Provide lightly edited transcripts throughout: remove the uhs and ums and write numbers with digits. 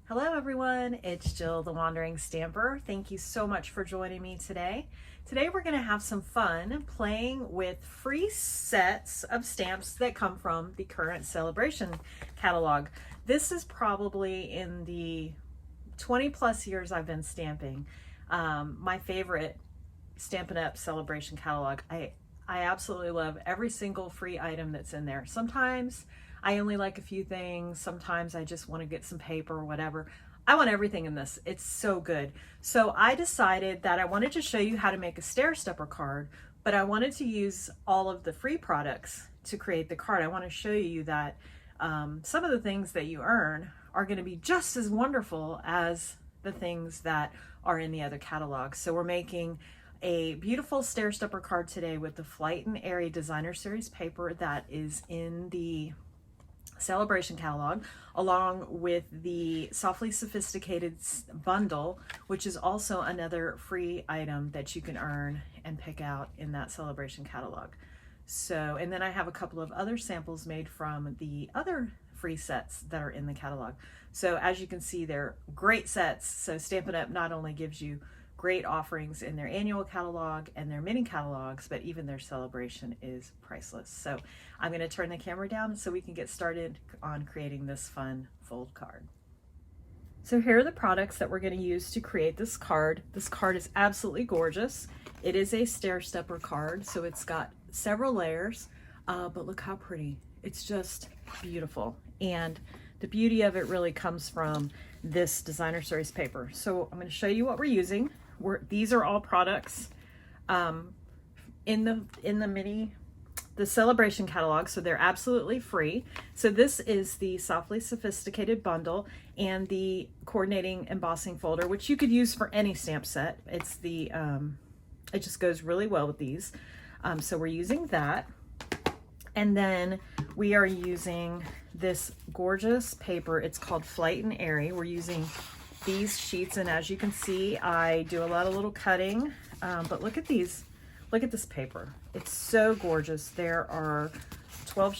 Hello everyone, it's Jill the Wandering Stamper. Thank you so much for joining me today. Today we're going to have some fun playing with free sets of stamps that come from the current Sale-A-Bration catalog. This is probably in the 20 plus years I've been stamping, my favorite Stampin' Up! Sale-A-Bration catalog. I absolutely love every single free item that's in there. Sometimes I only like a few things. Sometimes I just want to get some paper or whatever. I want everything in this. It's so good. So I decided that I wanted to show you how to make a stair stepper card, but I wanted to use all of the free products to create the card. I want to show you that some of the things that you earn are going to be just as wonderful as the things that are in the other catalogs. So we're making a beautiful stair stepper card today with the Flight and Airy Designer Series paper that is in the Sale-A-Bration catalog, along with the Softly Sophisticated bundle, which is also another free item that you can earn and pick out in that Sale-A-Bration catalog. So, and then I have a couple of other samples made from the other free sets that are in the catalog. So as you can see, they're great sets. So Stampin' Up! Not only gives you great offerings in their annual catalog and their mini catalogs, but even their Sale-A-Bration is priceless. So I'm going to turn the camera down so we can get started on creating this fun fold card. So here are the products that we're going to use to create this card. This card is absolutely gorgeous. It is a stair stepper card, so it's got several layers, but look how pretty. It's just beautiful. And the beauty of it really comes from this designer series paper. So I'm going to show you what we're using. These are all products in the Sale-A-Bration catalog, so they're absolutely free. So this is the Softly Sophisticated bundle and the coordinating embossing folder, which you could use for any stamp set. It's the it just goes really well with these. So we're using that, and then we are using this gorgeous paper. It's called Flight and Airy. We're using these sheets, and as you can see, I do a lot of little cutting, but look at these. Look at this paper. It's so gorgeous. There are 12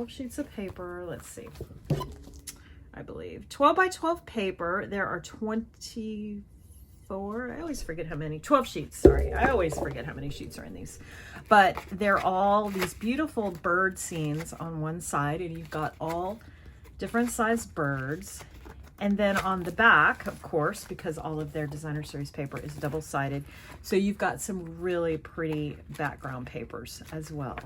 sheets of paper. Let's see. I believe 12 by 12 paper. There are 24. I always forget how many. 12 sheets. Sorry. I always forget how many sheets are in these. But they're all these beautiful bird scenes on one side, and you've got all different sized birds. And then on the back, of course, because all of their designer series paper is double-sided, so you've got some really pretty background papers as well.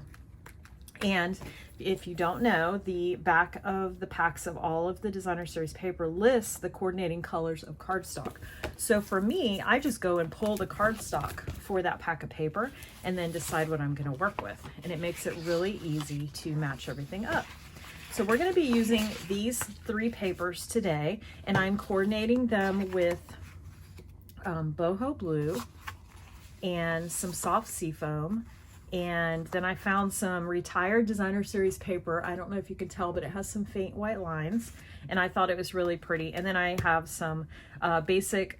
And if you don't know, the back of the packs of all of the designer series paper lists the coordinating colors of cardstock. So for me, I just go and pull the cardstock for that pack of paper and then decide what I'm going to work with. And it makes it really easy to match everything up. So we're going to be using these three papers today, and I'm coordinating them with boho blue and some soft seafoam. And then I found some retired designer series paper. I don't know if you can tell, but it has some faint white lines, and I thought it was really pretty. And then I have some basic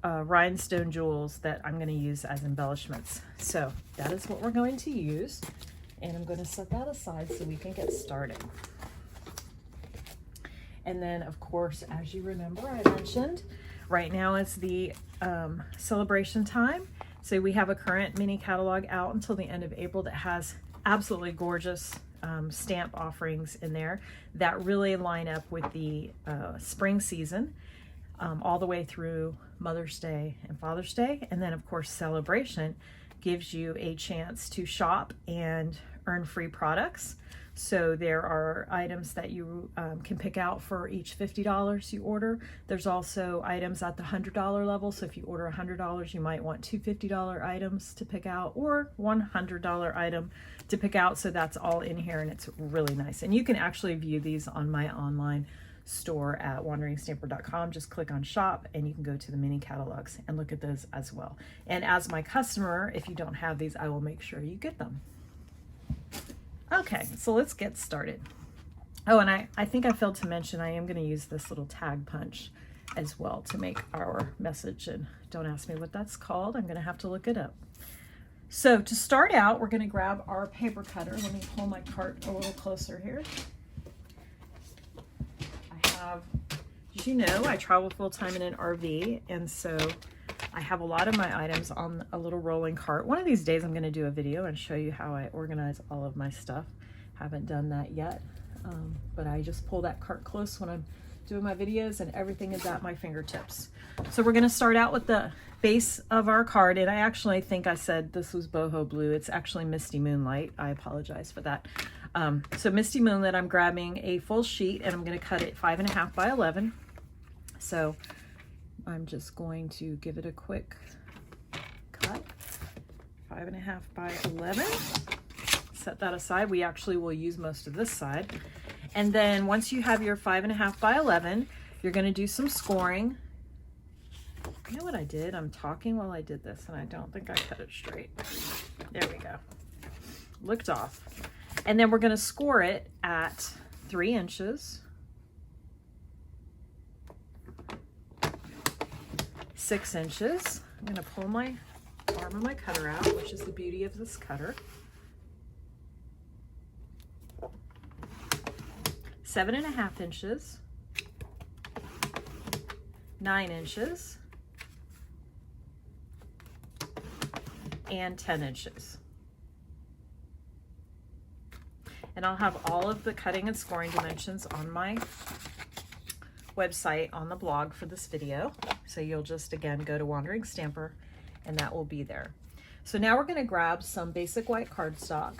rhinestone jewels that I'm going to use as embellishments. So that is what we're going to use, and I'm going to set that aside so we can get started. And then, of course, as you remember, I mentioned, right now is the Sale-A-Bration time. So we have a current mini catalog out until the end of April that has absolutely gorgeous stamp offerings in there that really line up with the spring season, all the way through Mother's Day and Father's Day. And then, of course, Sale-A-Bration gives you a chance to shop and earn free products. So there are items that you can pick out for each $50 you order. There's also items at the $100 level. So if you order $100, you might want two $50 items to pick out, or one $100 item to pick out. So that's all in here, and it's really nice. And you can actually view these on my online store at wanderingstamper.com. Just click on shop and you can go to the mini catalogs and look at those as well. And as my customer, if you don't have these, I will make sure you get them. Okay, so let's get started. Oh, and I think I failed to mention I am going to use this little tag punch as well to make our message, and don't ask me what that's called. I'm going to have to look it up. So to start out, we're going to grab our paper cutter. Let me pull my cart a little closer here. I have As you know, I travel full-time in an RV, and so I have a lot of my items on a little rolling cart. One of these days I'm going to do a video and show you how I organize all of my stuff. Haven't done that yet, but I just pull that cart close when I'm doing my videos, and everything is at my fingertips. So we're going to start out with the base of our card, and I actually think I said this was boho blue. It's actually Misty Moonlight. I apologize for that. So Misty Moonlight, I'm grabbing a full sheet and I'm going to cut it 5.5 by 11. So I'm just going to give it a quick cut. 5.5 by 11. Set that aside. We actually will use most of this side. And then once you have your 5.5 by 11, you're going to do some scoring. You know what I did? I'm talking while I did this, and I don't think I cut it straight. There we go. Looked off. And then we're going to score it at 3 inches, 6 inches. I'm going to pull my arm of my cutter out, which is the beauty of this cutter. 7.5 inches, 9 inches, and 10 inches. And I'll have all of the cutting and scoring dimensions on my website on the blog for this video. So you'll just, again, go to Wandering Stamper and that will be there. So now we're going to grab some basic white cardstock,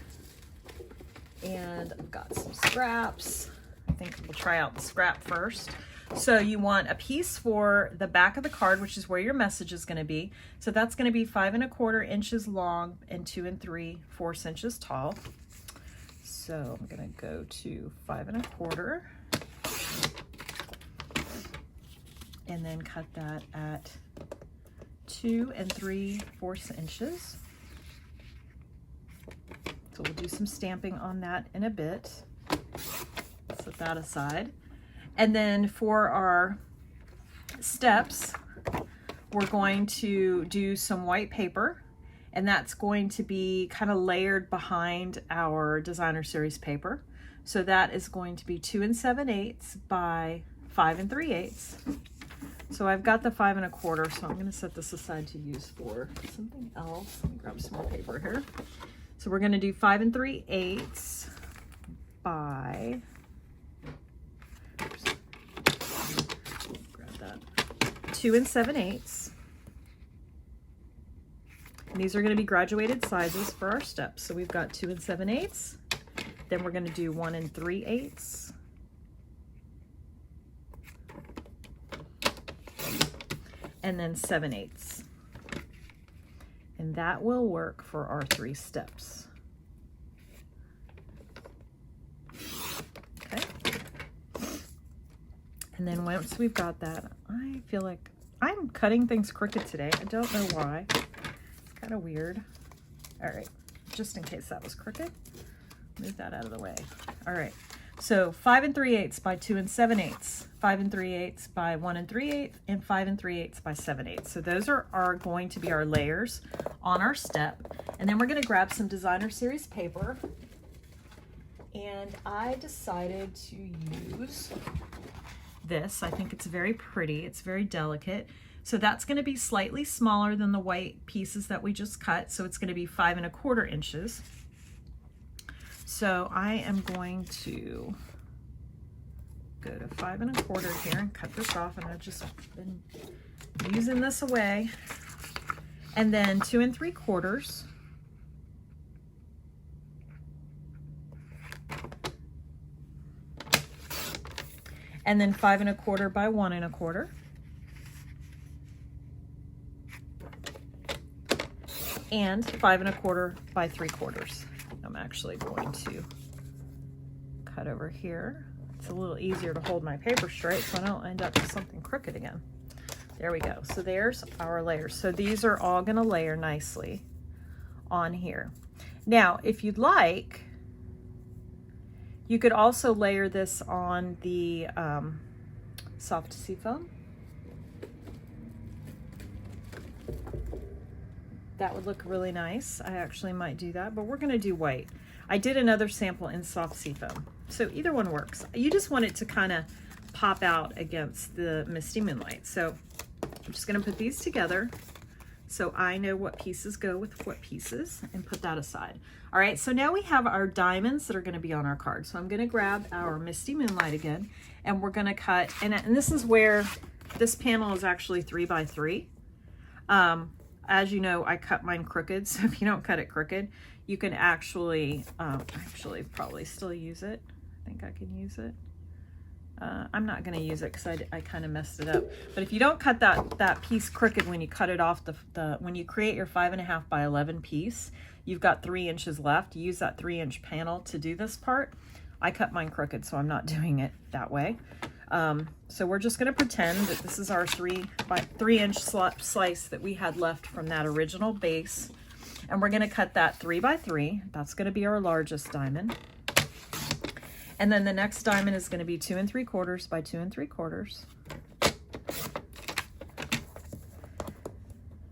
and I've got some scraps. I think we'll try out the scrap first. So you want a piece for the back of the card, which is where your message is going to be. So that's going to be 5.25 inches long and 2 3/4 inches tall. So I'm going to go to 5.25 and then cut that at 2 3/4 inches. So we'll do some stamping on that in a bit. Set that aside. And then for our steps, we're going to do some white paper, and that's going to be kind of layered behind our designer series paper. So that is going to be 2 7/8 by 5 3/8. So I've got the 5.25, so I'm going to set this aside to use for something else. Let me grab some more paper here. So we're going to do 5 3/8 by, oops, grab that, 2 7/8. And these are going to be graduated sizes for our steps. So we've got 2 7/8. Then we're going to do 1 3/8. And then 7/8. And that will work for our 3 steps. Okay. And then once we've got that, I feel like I'm cutting things crooked today. I don't know why. It's kind of weird. All right, just in case that was crooked, move that out of the way. All right, so 5 3/8 by 2 7/8, 5 3/8 by 1 3/8, and 5 3/8 by 7/8. So those are going to be our layers on our step. And then we're going to grab some designer series paper. And I decided to use this. I think it's very pretty. It's very delicate. So that's going to be slightly smaller than the white pieces that we just cut. So it's going to be 5 1/4 inches. So I am going to go to 5 1/4 here and cut this off. And I've just been using this away. And then 2 3/4. And then 5 1/4 by 1 1/4. And 5 1/4 by 3/4. I'm actually going to cut over here. It's a little easier to hold my paper straight so I don't end up with something crooked again. There we go. So there's our layers. So these are all going to layer nicely on here. Now, if you'd like, you could also layer this on the soft seafoam. That would look really nice. I actually might do that, but we're going to do white. I did another sample in soft seafoam, so either one works. You just want it to kind of pop out against the misty moonlight. So I'm just gonna put these together so I know what pieces go with what pieces and put that aside. All right, so now we have our diamonds that are gonna be on our card. So I'm gonna grab our misty moonlight again, and we're gonna cut, and this is where this panel is actually 3 by 3. As you know, I cut mine crooked, so if you don't cut it crooked, you can actually probably still use it. I think I can use it. I'm not going to use it because I kind of messed it up. But if you don't cut that piece crooked when you cut it off, when you create your 5.5 by 11 piece, you've got 3 inches left. You use that 3-inch panel to do this part. I cut mine crooked, so I'm not doing it that way. So we're just going to pretend that this is our 3-inch slice that we had left from that original base. And we're going to cut that 3 by 3. That's going to be our largest diamond. And then the next diamond is going to be 2 3/4 by 2 3/4.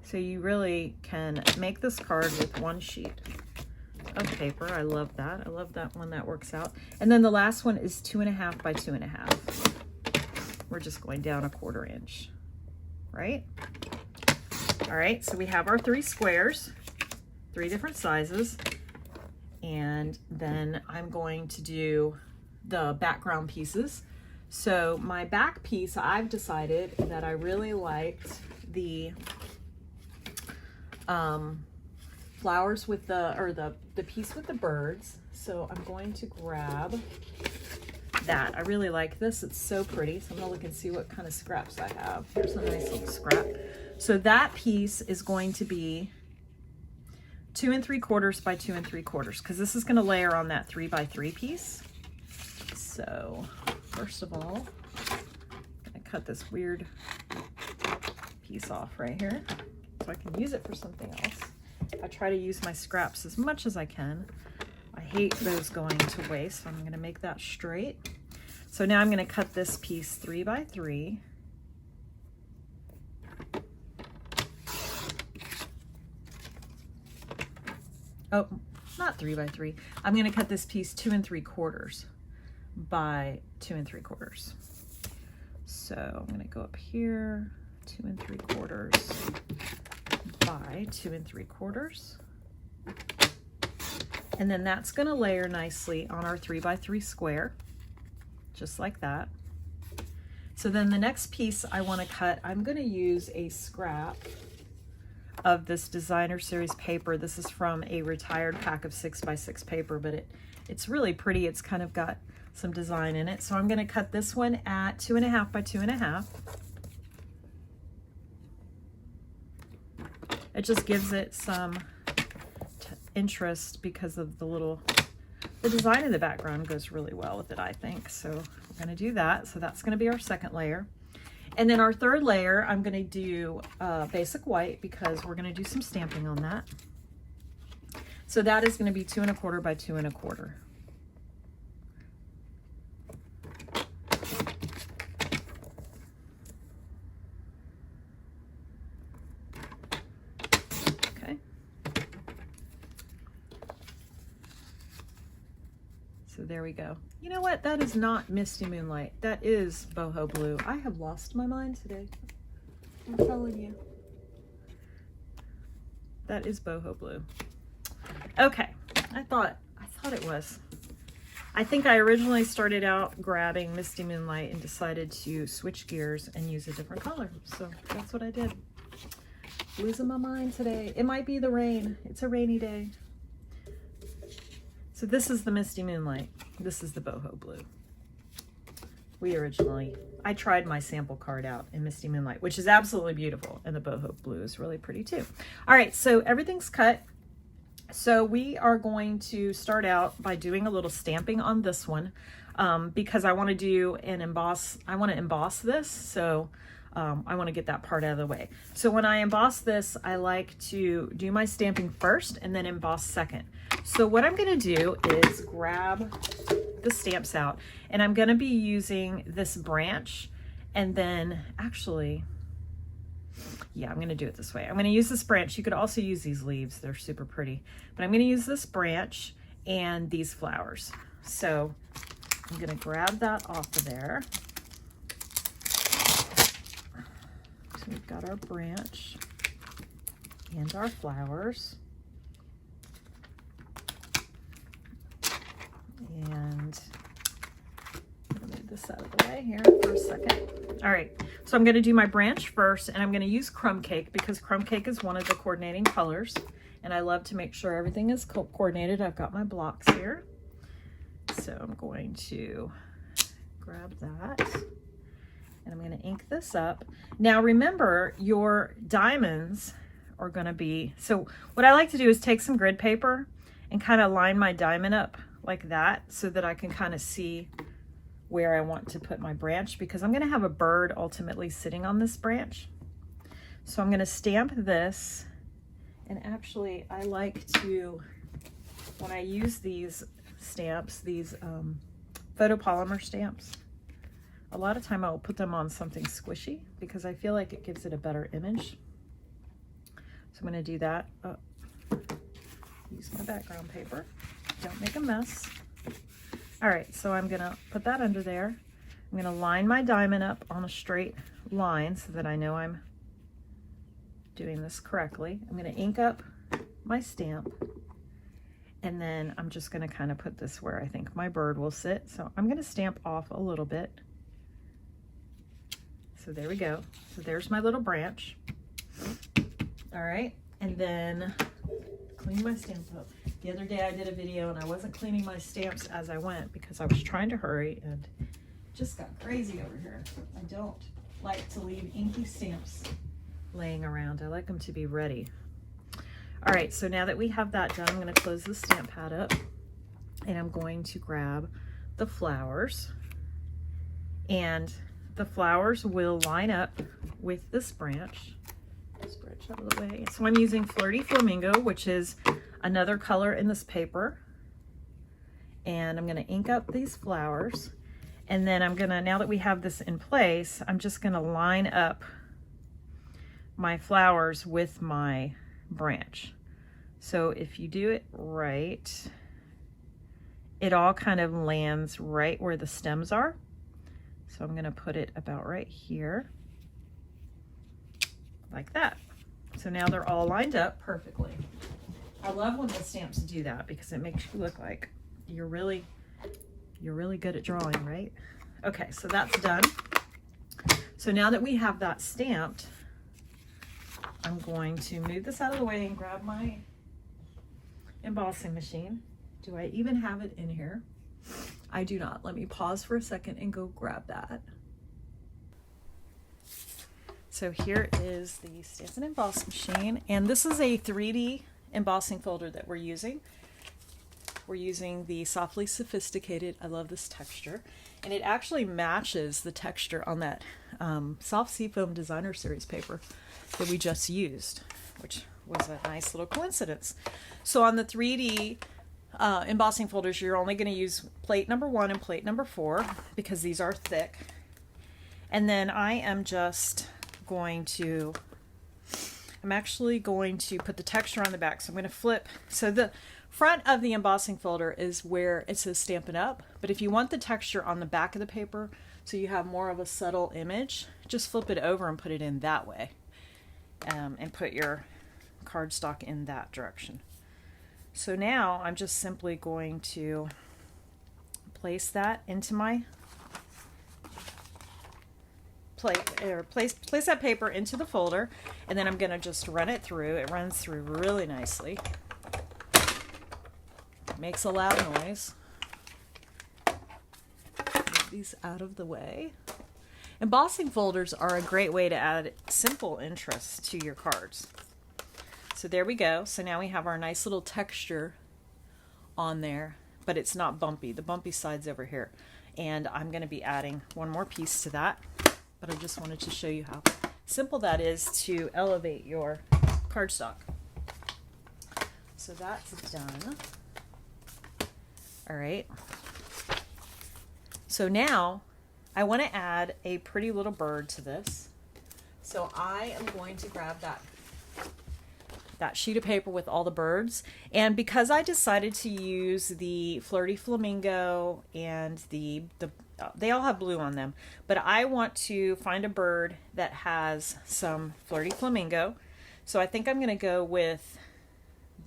So you really can make this card with 1 sheet of paper. I love that. I love that when that works out. And then the last one is 2.5 by 2.5. We're just going down 1/4 inch, right? All right, so we have our 3 squares, 3 different sizes. And then I'm going to do the background pieces. So my back piece, I've decided that I really liked the flowers with the piece with the birds. So I'm going to grab that. I really like this. It's so pretty. So I'm gonna look and see what kind of scraps I have. Here's a nice little scrap. So that piece is going to be 2 3/4 by 2 3/4 because this is going to layer on that 3 by 3 piece. So first of all, I'm going to cut this weird piece off right here so I can use it for something else. I try to use my scraps as much as I can. I hate those going to waste, so I'm going to make that straight. So now I'm going to cut this piece 3 by 3. Oh, not 3 by 3. I'm going to cut this piece 2 3/4 by 2 3/4. So I'm going to go up here, 2 3/4 by 2 3/4. And then that's going to layer nicely on our 3 by 3 square, just like that. So then the next piece I want to cut, I'm going to use a scrap of this designer series paper. This is from a retired pack of 6 by 6 paper, but it's really pretty. It's kind of got some design in it. So I'm going to cut this one at 2.5 by 2.5. It just gives it some interest because of the design in the background goes really well with it, I think. So I'm going to do that. So that's going to be our second layer. And then our third layer, I'm going to do basic white because we're going to do some stamping on that. So that is going to be 2 1/4 by 2 1/4. Okay. So there we go. You know what? That is not Misty Moonlight. That is Boho Blue. I have lost my mind today. I'm telling you. That is Boho Blue. Okay. I thought it was. I think I originally started out grabbing Misty Moonlight and decided to switch gears and use a different color. So that's what I did. Losing my mind today. It might be the rain. It's a rainy day. So this is the Misty Moonlight. This is the Boho Blue. I tried my sample card out in Misty Moonlight, which is absolutely beautiful. And the Boho Blue is really pretty too. All right, so everything's cut. So we are going to start out by doing a little stamping on this one because I want to do an emboss. I want to emboss this. So I want to get that part out of the way. So when I emboss this, I like to do my stamping first and then emboss second. So what I'm going to do is grab the stamps out, and I'm going to be using this branch, and then actually, yeah, I'm going to do it this way. I'm going to use this branch. You could also use these leaves. They're super pretty, but I'm going to use this branch and these flowers. So I'm going to grab that off of there. So we've got our branch and our flowers. And I'm gonna move this out of the way here for a second. All right, so I'm gonna do my branch first, and I'm gonna use crumb cake because crumb cake is one of the coordinating colors. And I love to make sure everything is coordinated. I've got my blocks here. So I'm going to grab that. And I'm going to ink this up. Now remember, your diamonds are going to be, so what I like to do is take some grid paper and kind of line my diamond up like that so that I can kind of see where I want to put my branch, because I'm going to have a bird ultimately sitting on this branch. So I'm going to stamp this, and actually I like to, when I use these stamps, these photopolymer stamps, a lot of time I will put them on something squishy because I feel like it gives it a better image. So I'm going to do that. Use my background paper. Don't make a mess. All right, so I'm going to put that under there. I'm going to line my diamond up on a straight line so that I know I'm doing this correctly. I'm going to ink up my stamp, and then I'm just going to kind of put this where I think my bird will sit. So I'm going to stamp off a little bit. So there we go. So there's my little branch. All right, and then clean my stamp up. The other day I did a video and I wasn't cleaning my stamps as I went because I was trying to hurry and just got crazy over here. I don't like to leave inky stamps laying around. I like them to be ready. All right, so now that we have that done, I'm going to close the stamp pad up, and I'm going to grab the flowers, and the flowers will line up with this branch. This branch out of the way. So I'm using Flirty Flamingo, which is another color in this paper, and I'm going to ink up these flowers, and then I'm going to, now that we have this in place, I'm just going to line up my flowers with my branch. So if you do it right, it all kind of lands right where the stems are. So I'm going to put it about right here, like that. So now they're all lined up perfectly. I love when the stamps do that because it makes you look like you're really good at drawing, right? Okay, so that's done. So now that we have that stamped, I'm going to move this out of the way and grab my embossing machine. Do I even have it in here? I do not. Let me pause for a second and go grab that. So here is the Stamp and Emboss machine, and this is a 3D embossing folder that we're using. We're using the Softly Sophisticated. I love this texture, and it actually matches the texture on that Soft Seafoam Designer Series paper that we just used, which was a nice little coincidence. So on the 3D embossing folders, you're only going to use plate number 1 and plate number 4 because these are thick. And then I am just going to, I'm actually going to put the texture on the back. So I'm going to flip. So the front of the embossing folder is where it says Stampin' Up. But if you want the texture on the back of the paper so you have more of a subtle image, just flip it over and put it in that way. And put your cardstock in that direction. So now I'm just simply going to place that into my plate, or place that paper into the folder, and then I'm going to just run it through. It runs through really nicely. It makes a loud noise. Move these out of the way. Embossing folders are a great way to add simple interest to your cards. So there we go. So now we have our nice little texture on there, but it's not bumpy. The bumpy side's over here. And I'm going to be adding one more piece to that, but I just wanted to show you how simple that is to elevate your cardstock. So that's done. All right. So now I want to add a pretty little bird to this. So I am going to grab that that sheet of paper with all the birds. And because I decided to use the Flirty Flamingo and they all have blue on them, but I want to find a bird that has some Flirty Flamingo. So I think I'm going to go with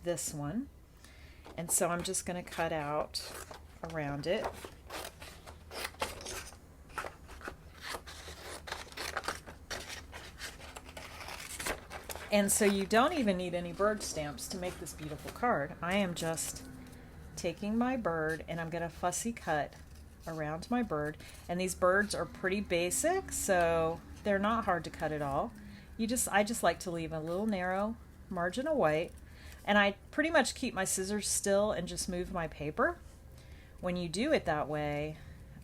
this one. And so I'm just going to cut out around it. And so you don't even need any bird stamps to make this beautiful card. I am just taking my bird and I'm going to fussy cut around my bird. And these birds are pretty basic, so they're not hard to cut at all. I just like to leave a little narrow margin of white. And I pretty much keep my scissors still and just move my paper. When you do it that way,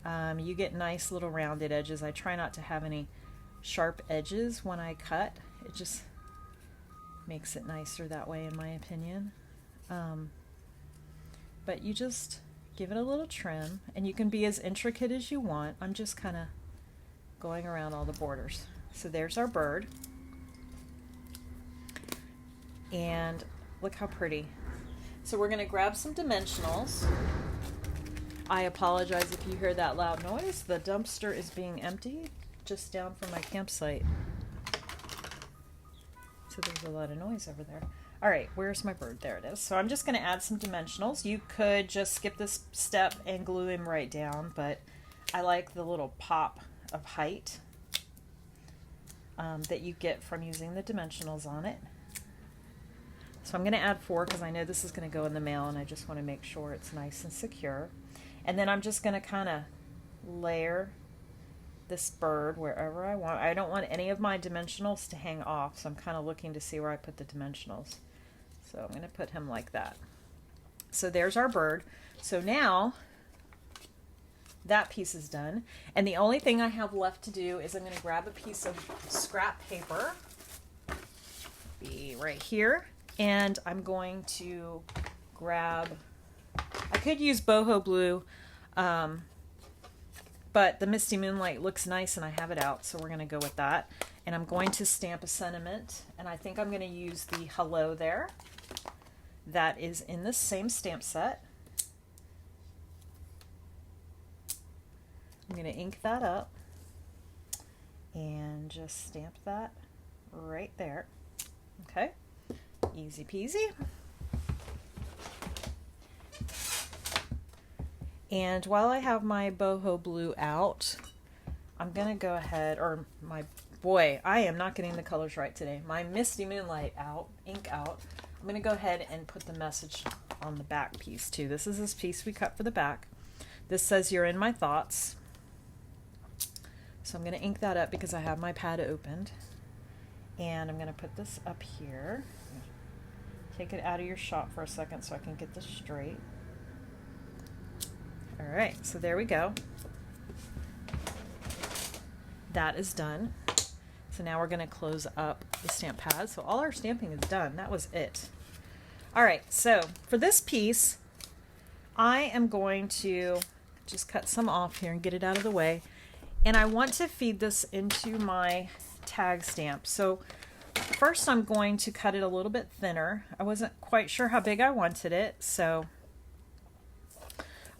you get nice little rounded edges. I try not to have any sharp edges when I cut. It just makes it nicer that way, in my opinion. But you just give it a little trim, and you can be as intricate as you want. I'm just kind of going around all the borders. So there's our bird. And look how pretty. So we're going to grab some dimensionals. I apologize if you hear that loud noise. The dumpster is being emptied just down from my campsite. So there's a lot of noise over there. All right, where's my bird? There it is. So I'm just going to add some dimensionals. You could just skip this step and glue him right down, but I like the little pop of height that you get from using the dimensionals on it. So I'm going to add 4 because I know this is going to go in the mail and I just want to make sure it's nice and secure. And then I'm just going to kind of layer this bird wherever I want. I don't want any of my dimensionals to hang off, so I'm kind of looking to see where I put the dimensionals. So I'm going to put him like that. So there's our bird. So now that piece is done. And the only thing I have left to do is I'm going to grab a piece of scrap paper. Be right here. And I'm going to grab, I could use boho blue, but the Misty Moonlight looks nice and I have it out, so we're going to go with that. And I'm going to stamp a sentiment, and I think I'm going to use the hello there. That is in the same stamp set. I'm going to ink that up and just stamp that right there. Okay, easy peasy. And while I have my boho blue out, I'm going to go ahead, I am not getting the colors right today. My Misty Moonlight out, ink out. I'm going to go ahead and put the message on the back piece too. This is this piece we cut for the back. This says, "You're in my thoughts." So I'm going to ink that up because I have my pad opened. And I'm going to put this up here. Take it out of your shot for a second so I can get this straight. All right, so there we go. That is done. So now we're going to close up the stamp pad. So all our stamping is done. That was it. All right, so for this piece, I am going to just cut some off here and get it out of the way. And I want to feed this into my tag stamp. So first I'm going to cut it a little bit thinner. I wasn't quite sure how big I wanted it, so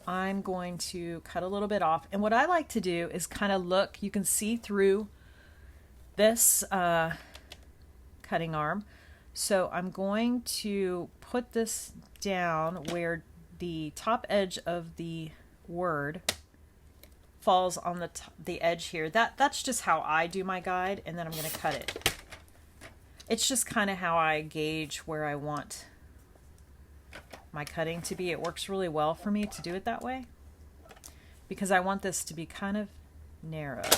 I'm going to cut a little bit off. And what I like to do is kind of look, you can see through this cutting arm. So I'm going to put this down where the top edge of the word falls on the edge here. That's just how I do my guide, and then I'm going to cut it. It's just kind of how I gauge where I want my cutting to be. It works really well for me to do it that way because I want this to be kind of narrow.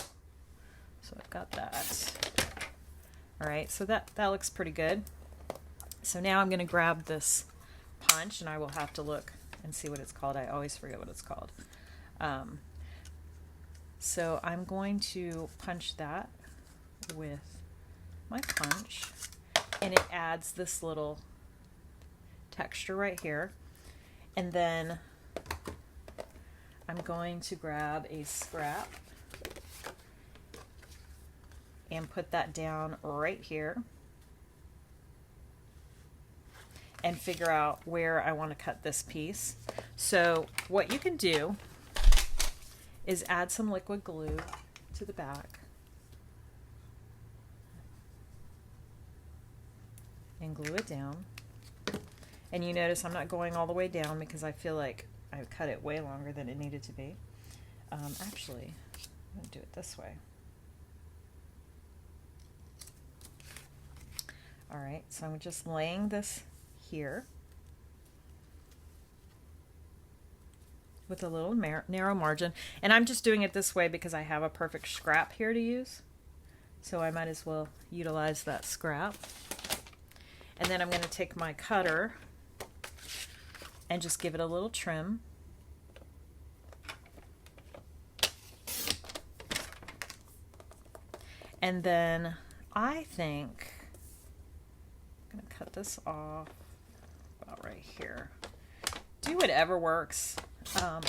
So I've got that. All right, so that looks pretty good. So now I'm going to grab this punch, and I will have to look and see what it's called. I always forget what it's called. So I'm going to punch that with my punch, and it adds this little texture right here. And then I'm going to grab a scrap and put that down right here. and figure out where I want to cut this piece. So what you can do is add some liquid glue to the back and glue it down. And you notice I'm not going all the way down because I feel like I cut it way longer than it needed to be. Actually, I'm going to do it this way. All right, so I'm just laying this here with a little narrow margin. And I'm just doing it this way because I have a perfect scrap here to use. So I might as well utilize that scrap. And then I'm going to take my cutter and just give it a little trim. And then I think I'm going to cut this off about right here. Do whatever works.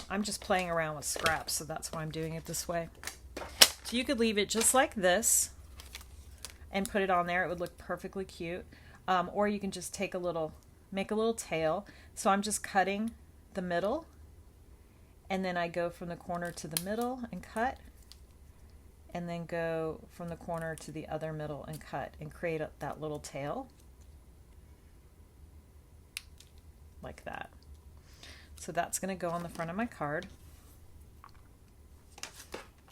I'm just playing around with scraps, so that's why I'm doing it this way. So you could leave it just like this and put it on there. It would look perfectly cute. Or you can just take make a little tail. So I'm just cutting the middle, and then I go from the corner to the middle and cut, and then go from the corner to the other middle and cut, and create that little tail like that. So that's going to go on the front of my card.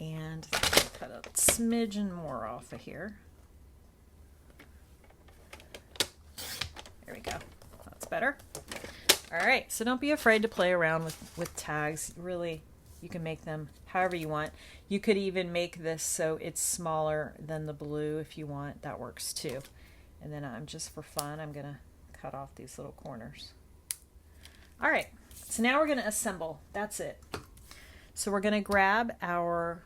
And cut a smidgen more off of here. There we go. That's better. All right, so don't be afraid to play around with tags. Really, you can make them however you want. You could even make this so it's smaller than the blue if you want. That works too. And then just for fun, I'm going to cut off these little corners. All right, so now we're going to assemble. That's it. So we're going to grab our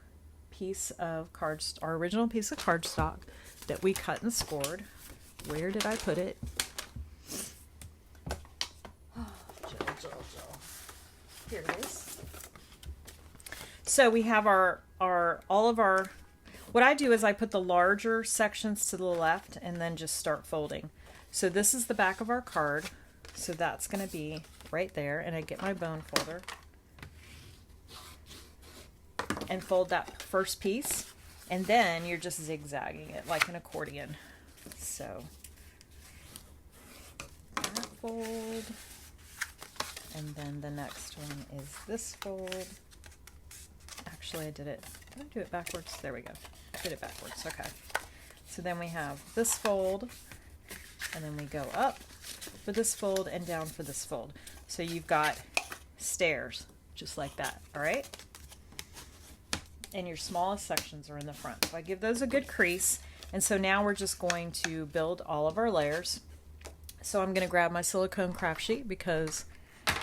piece of our original piece of cardstock that we cut and scored. Where did I put it? Here it is. So we have all of our, what I do is I put the larger sections to the left and then just start folding. So this is the back of our card. So that's going to be right there. And I get my bone folder and fold that first piece. And then you're just zigzagging it like an accordion. So that fold. And then the next one is this fold. Actually, did I do it backwards? There we go. I did it backwards. Okay. So then we have this fold, and then we go up for this fold and down for this fold. So you've got stairs, just like that. All right. And your smallest sections are in the front. So I give those a good crease. And so now we're just going to build all of our layers. So I'm going to grab my silicone craft sheet because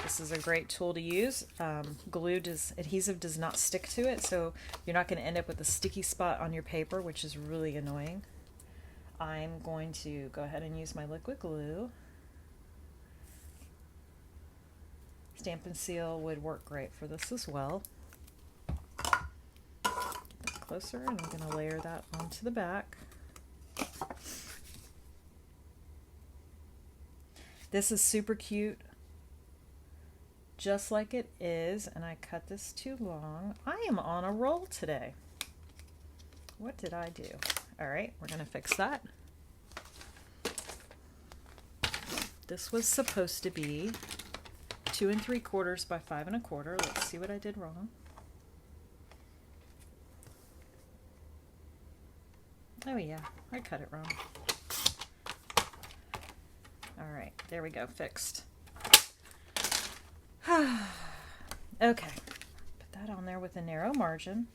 this is a great tool to use. Adhesive does not stick to it, so you're not going to end up with a sticky spot on your paper, which is really annoying. I'm going to go ahead and use my liquid glue. Stamp and Seal would work great for this as well. Get that closer, and I'm going to layer that onto the back. This is super cute, just like it is, and I cut this too long. I am on a roll today. What did I do? All right, we're going to fix that. This was supposed to be 2 3/4 by 5 1/4. Let's see what I did wrong. Oh yeah, I cut it wrong. All right, there we go, fixed. Okay, put that on there with a narrow margin.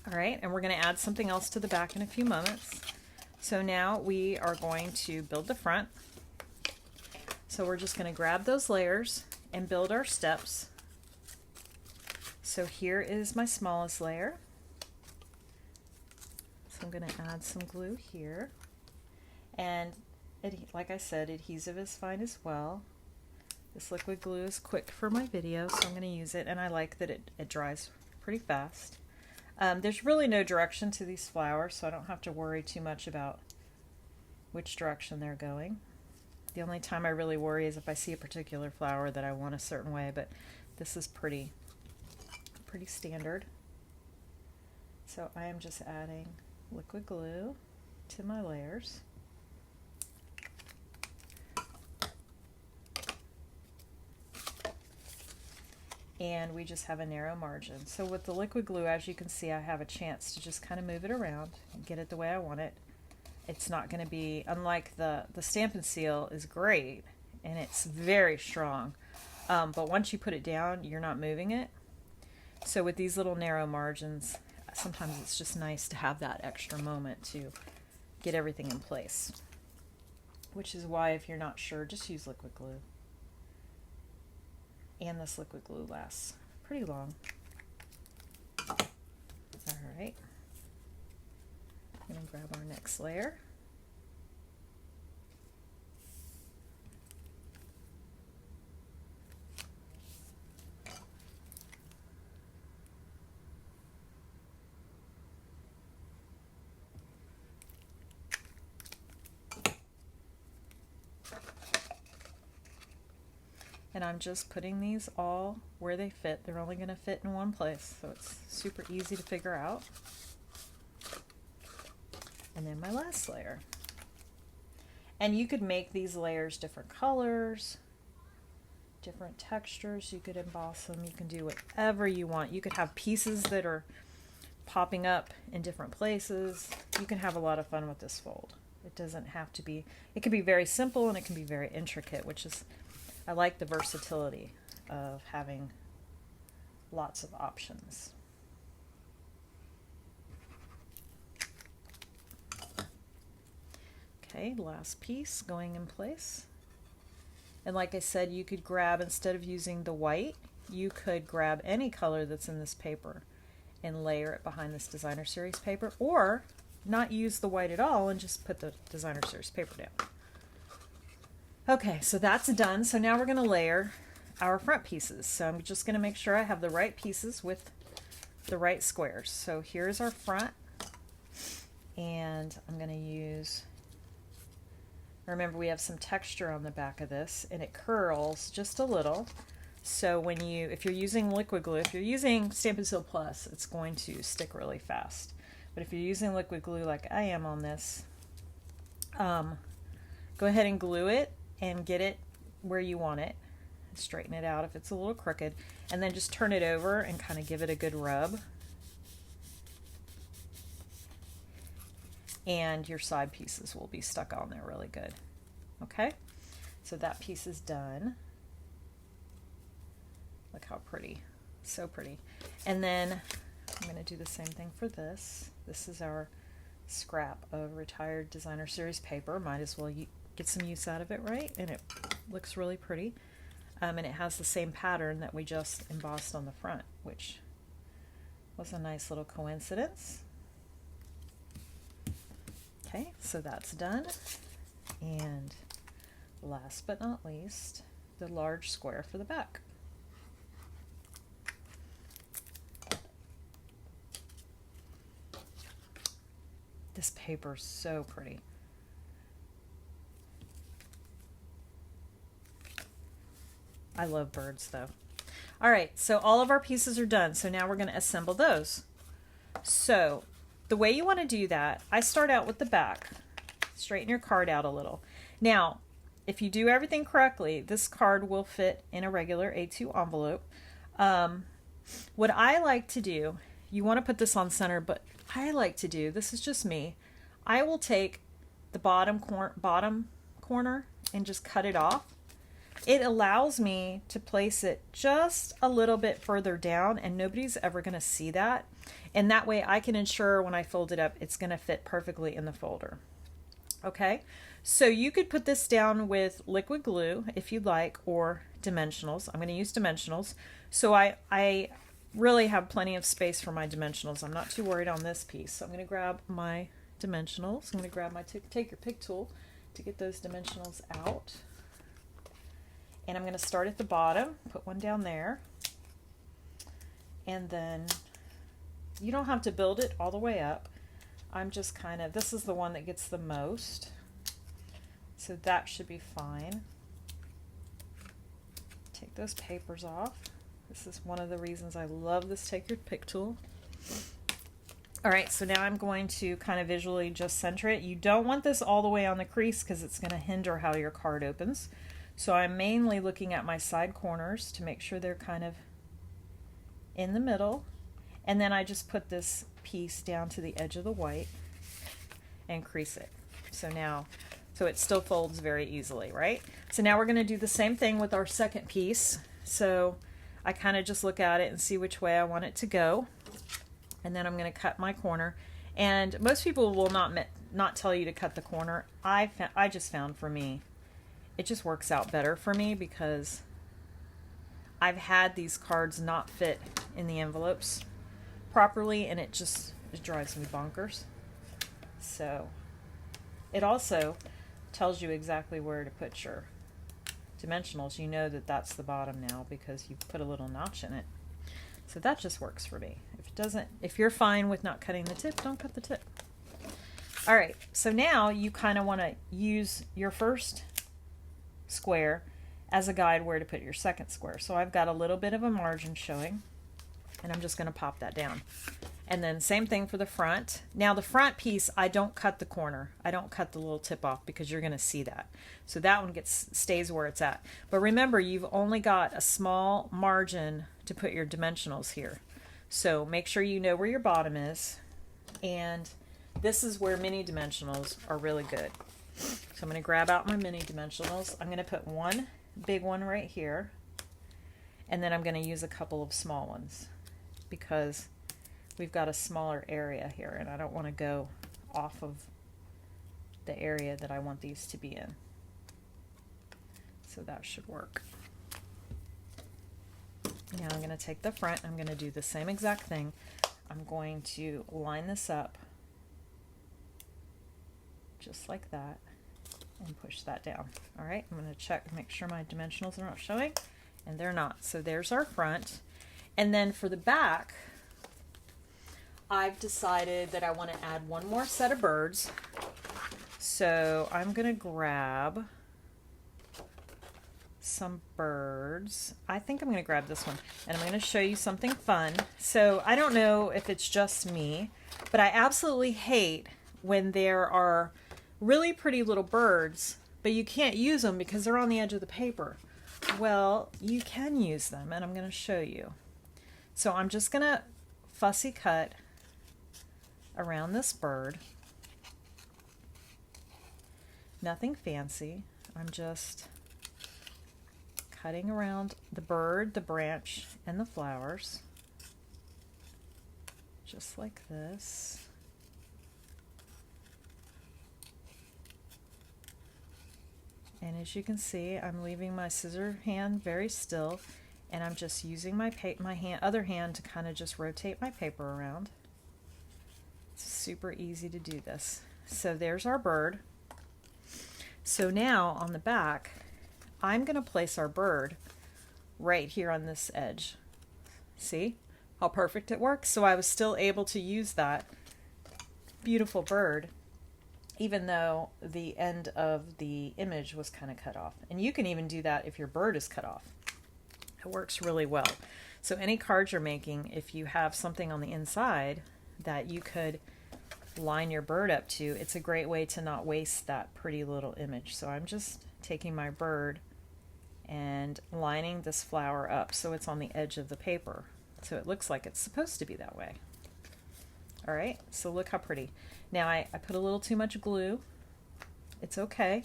All right, and we're going to add something else to the back in a few moments. So now we are going to build the front. So we're just going to grab those layers and build our steps. So here is my smallest layer. So I'm going to add some glue here. And like I said, adhesive is fine as well. This liquid glue is quick for my video, so I'm going to use it, and I like that it dries pretty fast. There's really no direction to these flowers, so I don't have to worry too much about which direction they're going. The only time I really worry is if I see a particular flower that I want a certain way, but this is pretty standard. So I am just adding liquid glue to my layers. And we just have a narrow margin. So with the liquid glue, as you can see, I have a chance to just kind of move it around and get it the way I want it. It's not going to be, unlike the Stampin' Seal is great and it's very strong, but once you put it down, you're not moving it. So with these little narrow margins, sometimes it's just nice to have that extra moment to get everything in place, which is why if you're not sure, just use liquid glue. And this liquid glue lasts pretty long. All right. I'm going to grab our next layer. And I'm just putting these all where they fit. They're only going to fit in one place, so it's super easy to figure out. And then my last layer. And you could make these layers different colors, different textures. You could emboss them. You can do whatever you want. You could have pieces that are popping up in different places. You can have a lot of fun with this fold. It doesn't have to be, it can be very simple and it can be very intricate, which is, I like the versatility of having lots of options. Okay, last piece going in place. And like I said, you could grab, instead of using the white, you could grab any color that's in this paper and layer it behind this designer series paper, or not use the white at all and just put the designer series paper down. Okay, so that's done. So now we're going to layer our front pieces. So I'm just going to make sure I have the right pieces with the right squares. So here's our front, and I'm going to use, remember we have some texture on the back of this and it curls just a little. So when you, if you're using liquid glue, if you're using Stampin' Seal Plus, it's going to stick really fast. But if you're using liquid glue like I am on this, go ahead and glue it and get it where you want it. Straighten it out if it's a little crooked, and then just turn it over and kind of give it a good rub. And your side pieces will be stuck on there really good. Okay, so that piece is done. Look how pretty, so pretty. And then I'm going to do the same thing for this. This is our scrap of retired designer series paper. Might as well get some use out of it, right? And it looks really pretty. And it has the same pattern that we just embossed on the front, which was a nice little coincidence. Okay, so that's done. And last but not least, the large square for the back. This paper is so pretty. I love birds though. All right, so all of our pieces are done. So now we're going to assemble those. So the way you want to do that, I start out with the back. Straighten your card out a little. Now, if you do everything correctly, this card will fit in a regular A2 envelope. What I like to do, you want to put this on center, but I like to do, this is just me, I will take the bottom corner and just cut it off. It allows me to place it just a little bit further down, and nobody's ever going to see that. And that way I can ensure when I fold it up, it's going to fit perfectly in the folder. Okay, so you could put this down with liquid glue if you'd like, or dimensionals. I'm going to use dimensionals. So I really have plenty of space for my dimensionals. I'm not too worried on this piece. So I'm going to grab my dimensionals. I'm going to grab my take your pick tool to get those dimensionals out. And I'm going to start at the bottom, put one down there, and then you don't have to build it all the way up. I'm just kind of, this is the one that gets the most. so that should be fine. Take those papers off. This is one of the reasons I love this Take Your Pick tool. All right, so now I'm going to kind of visually just center it. You don't want this all the way on the crease because it's going to hinder how your card opens. So I'm mainly looking at my side corners to make sure they're kind of in the middle. And then I just put this piece down to the edge of the white and crease it. So it still folds very easily, right? So now we're going to do the same thing with our second piece. So I kind of just look at it and see which way I want it to go. And then I'm going to cut my corner. And most people will not tell you to cut the corner. I just found for me, it just works out better for me because I've had these cards not fit in the envelopes properly, and it drives me bonkers. So it also tells you exactly where to put your dimensionals. You know that that's the bottom now because you put a little notch in it. So that just works for me. If you're fine with not cutting the tip, don't cut the tip. All right, so now you kind of want to use your first square as a guide where to put your second square. So I've got a little bit of a margin showing, and I'm just going to pop that down. And then same thing for the front. Now the front piece, I don't cut the corner. I don't cut the little tip off because you're going to see that. So that one stays where it's at. But remember, you've only got a small margin to put your dimensionals here. So make sure you know where your bottom is. And this is where mini dimensionals are really good. So I'm going to grab out my mini dimensionals. I'm going to put one big one right here. And then I'm going to use a couple of small ones because we've got a smaller area here and I don't want to go off of the area that I want these to be in. So that should work. Now I'm going to take the front. I'm going to do the same exact thing. I'm going to line this up just like that and push that down. All right, I'm going to check, make sure my dimensionals are not showing, and they're not. So there's our front. And then for the back, I've decided that I want to add one more set of birds. So I'm going to grab some birds. I think I'm going to grab this one, and I'm going to show you something fun. So I don't know if it's just me, but I absolutely hate when there are really pretty little birds, but you can't use them because they're on the edge of the paper. Well, you can use them, and I'm going to show you. So I'm just going to fussy cut around this bird. Nothing fancy. I'm just cutting around the bird, the branch, and the flowers. Just like this. And as you can see, I'm leaving my scissor hand very still, and I'm just using my other hand to kind of just rotate my paper around. It's super easy to do this. So there's our bird. So now on the back, I'm going to place our bird right here on this edge. See how perfect it works? So I was still able to use that beautiful bird even though the end of the image was kind of cut off. And you can even do that if your bird is cut off. It works really well. So any cards you're making, if you have something on the inside that you could line your bird up to, it's a great way to not waste that pretty little image. So I'm just taking my bird and lining this flower up so it's on the edge of the paper. So it looks like it's supposed to be that way. All right, so look how pretty. Now I put a little too much glue. It's okay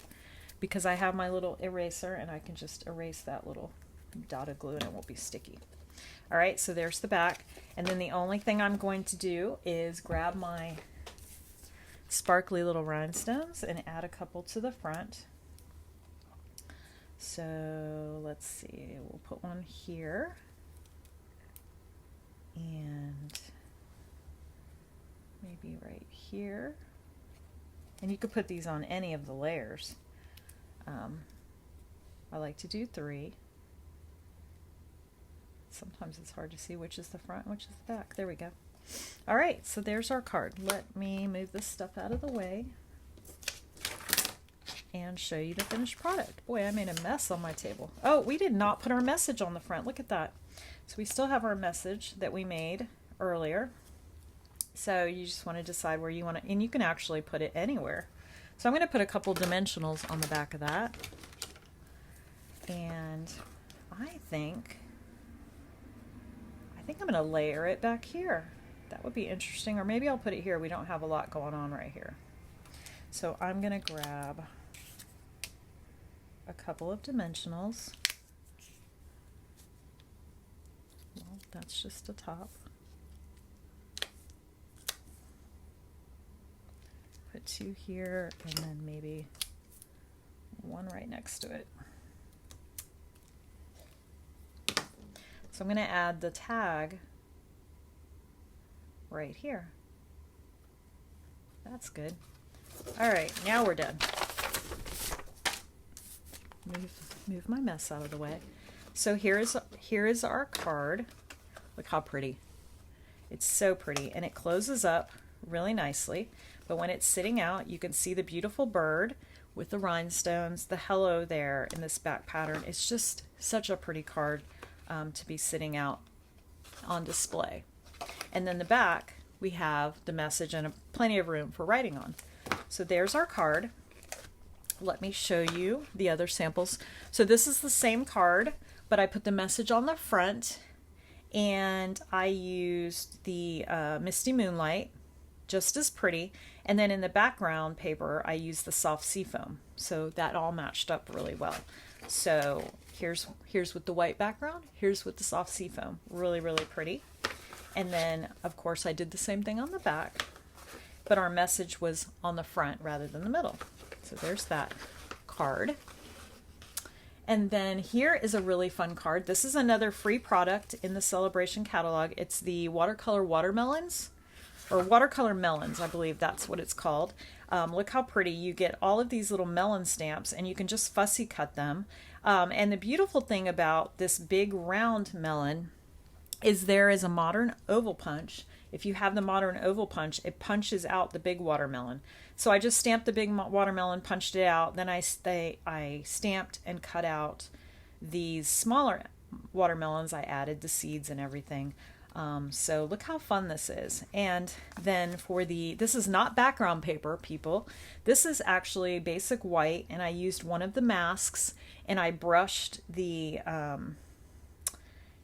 because I have my little eraser and I can just erase that little dot of glue and it won't be sticky. All right, so there's the back. And then the only thing I'm going to do is grab my sparkly little rhinestones and add a couple to the front. So let's see, we'll put one here and maybe right here. And you could put these on any of the layers. I like to do 3. Sometimes it's hard to see which is the front, which is the back. There we go. All right, so there's our card. Let me move this stuff out of the way. and show you the finished product. Boy, I made a mess on my table. Oh, we did not put our message on the front. Look at that. So we still have our message that we made earlier. So you just want to decide where you want to, and you can actually put it anywhere. So I'm going to put a couple dimensionals on the back of that. And I think I'm going to layer it back here. That would be interesting. Or maybe I'll put it here. We don't have a lot going on right here. So I'm going to grab a couple of dimensionals. Well, that's just a top. Put two here and then maybe one right next to it. So I'm going to add the tag right here. That's good. All right, now we're done. Move my mess out of the way. So here is our card. Look how pretty. It's so pretty, and it closes up really nicely. But when it's sitting out, you can see the beautiful bird with the rhinestones, the hello there in this back pattern. It's just such a pretty card to be sitting out on display. And then the back, we have the message and plenty of room for writing on. So there's our card. Let me show you the other samples. So this is the same card, but I put the message on the front, and I used the Misty Moonlight, just as pretty. And then in the background paper, I used the soft seafoam. So that all matched up really well. So here's with the white background, here's with the soft seafoam. Really, really pretty. And then, of course, I did the same thing on the back, but our message was on the front rather than the middle. So there's that card. And then here is a really fun card. This is another free product in the Sale-A-Bration catalog. It's the watercolor watermelons, or watercolor melons, I believe that's what it's called. Look how pretty. You get all of these little melon stamps, and you can just fussy cut them. And the beautiful thing about this big round melon is there is a modern oval punch. If you have the modern oval punch, it punches out the big watermelon. So I just stamped the big watermelon, punched it out, then I stamped and cut out these smaller watermelons. I added the seeds and everything. So look how fun this is. And then this is not background paper, people. This is actually basic white, and I used one of the masks, and I brushed the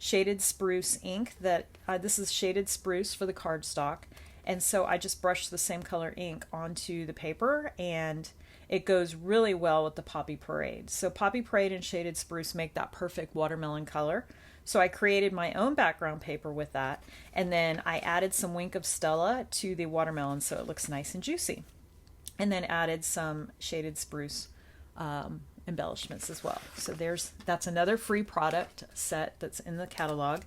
shaded spruce ink this is shaded spruce for the cardstock. And so I just brushed the same color ink onto the paper, and it goes really well with the Poppy Parade. So Poppy Parade and shaded spruce make that perfect watermelon color. So I created my own background paper with that, and then I added some Wink of Stella to the watermelon so it looks nice and juicy. And then added some shaded spruce embellishments as well. So that's another free product set that's in the catalog.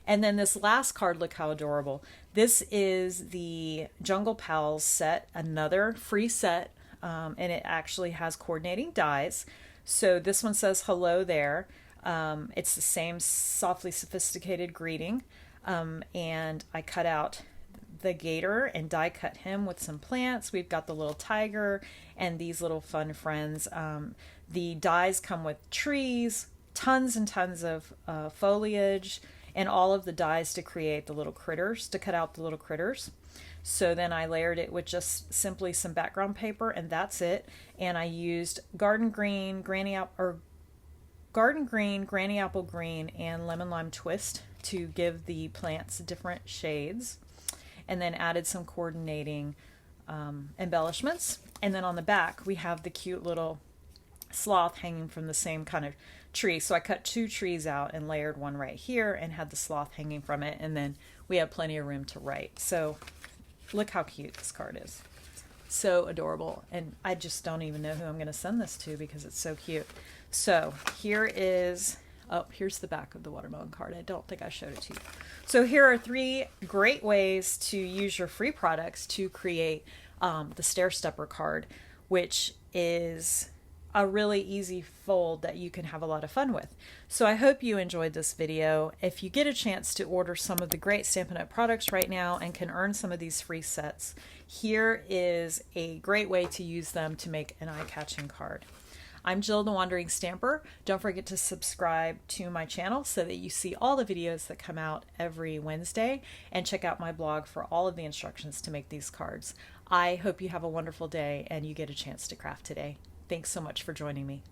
And then this last card, look how adorable. This is the Jungle Pals set, another free set, and it actually has coordinating dies. So this one says hello there. It's the same softly sophisticated greeting. And I cut out the gator and die cut him with some plants. We've got the little tiger and these little fun friends. The dies come with trees, tons and tons of foliage, and all of the dies to create the little critters, to cut out the little critters. So then I layered it with just simply some background paper, and that's it. And I used garden green, granny apple green, and lemon lime twist to give the plants different shades, and then added some coordinating embellishments. And then on the back, we have the cute little sloth hanging from the same kind of tree. So I cut two trees out and layered one right here and had the sloth hanging from it, and then we have plenty of room to write. So look how cute this card is. So adorable. And I just don't even know who I'm going to send this to because it's so cute. So here's the back of the watermelon card. I don't think I showed it to you. So here are 3 great ways to use your free products to create the Stair Stepper card, which is a really easy fold that you can have a lot of fun with. So I hope you enjoyed this video. If you get a chance to order some of the great Stampin' Up! Products right now and can earn some of these free sets, here is a great way to use them to make an eye-catching card. I'm Jill the Wandering Stamper. Don't forget to subscribe to my channel so that you see all the videos that come out every Wednesday, and check out my blog for all of the instructions to make these cards. I hope you have a wonderful day and you get a chance to craft today. Thanks so much for joining me.